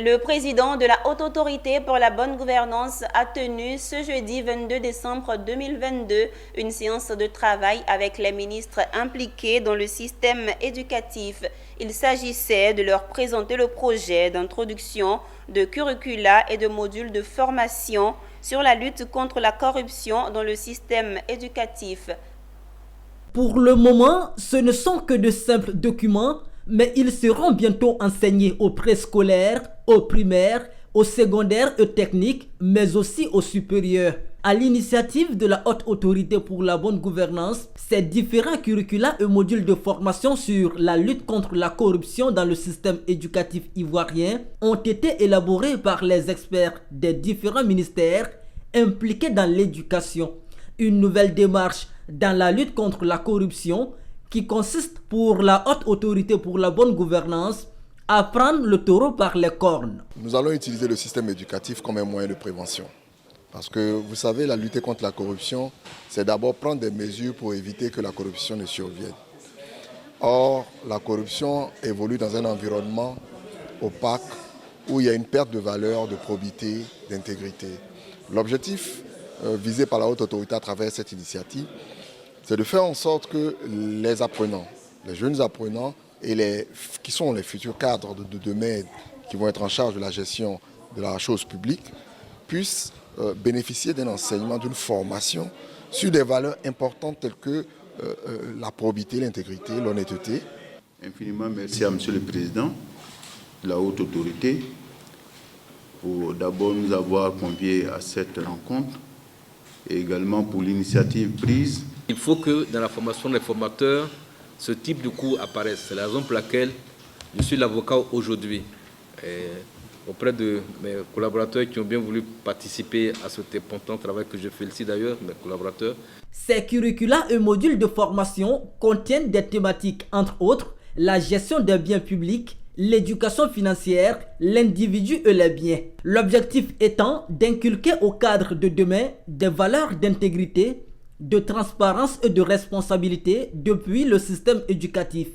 Le président de la Haute Autorité pour la bonne gouvernance a tenu ce jeudi 22 décembre 2022 une séance de travail avec les ministres impliqués dans le système éducatif. Il s'agissait de leur présenter le projet d'introduction de curricula et de modules de formation sur la lutte contre la corruption dans le système éducatif. Pour le moment, ce ne sont que de simples documents, mais ils seront bientôt enseignés aux préscolaires, aux primaires, aux secondaires et techniques, mais aussi aux supérieurs. À l'initiative de la Haute Autorité pour la bonne gouvernance, ces différents curricula et modules de formation sur la lutte contre la corruption dans le système éducatif ivoirien ont été élaborés par les experts des différents ministères impliqués dans l'éducation. Une nouvelle démarche dans la lutte contre la corruption qui consiste pour la Haute Autorité pour la bonne gouvernance à prendre le taureau par les cornes. Nous allons utiliser le système éducatif comme un moyen de prévention. Parce que vous savez, la lutte contre la corruption, c'est d'abord prendre des mesures pour éviter que la corruption ne survienne. Or, la corruption évolue dans un environnement opaque où il y a une perte de valeur, de probité, d'intégrité. L'objectif visé par la Haute Autorité à travers cette initiative, c'est de faire en sorte que les apprenants, les jeunes apprenants qui sont les futurs cadres de demain qui vont être en charge de la gestion de la chose publique puissent bénéficier d'un enseignement, d'une formation sur des valeurs importantes telles que la probité, l'intégrité, l'honnêteté. Infiniment merci à Monsieur le Président de la Haute Autorité pour d'abord nous avoir conviés à cette rencontre et également pour l'initiative prise. Il faut que dans la formation des formateurs, ce type de cours apparaisse. C'est la raison pour laquelle je suis l'avocat aujourd'hui. Auprès de mes collaborateurs qui ont bien voulu participer à cet important travail que je félicite d'ailleurs, mes collaborateurs. Ces curricula et modules de formation contiennent des thématiques, entre autres, la gestion des biens publics, l'éducation financière, l'individu et les biens. L'objectif étant d'inculquer au cadre de demain des valeurs d'intégrité, de transparence et de responsabilité depuis le système éducatif.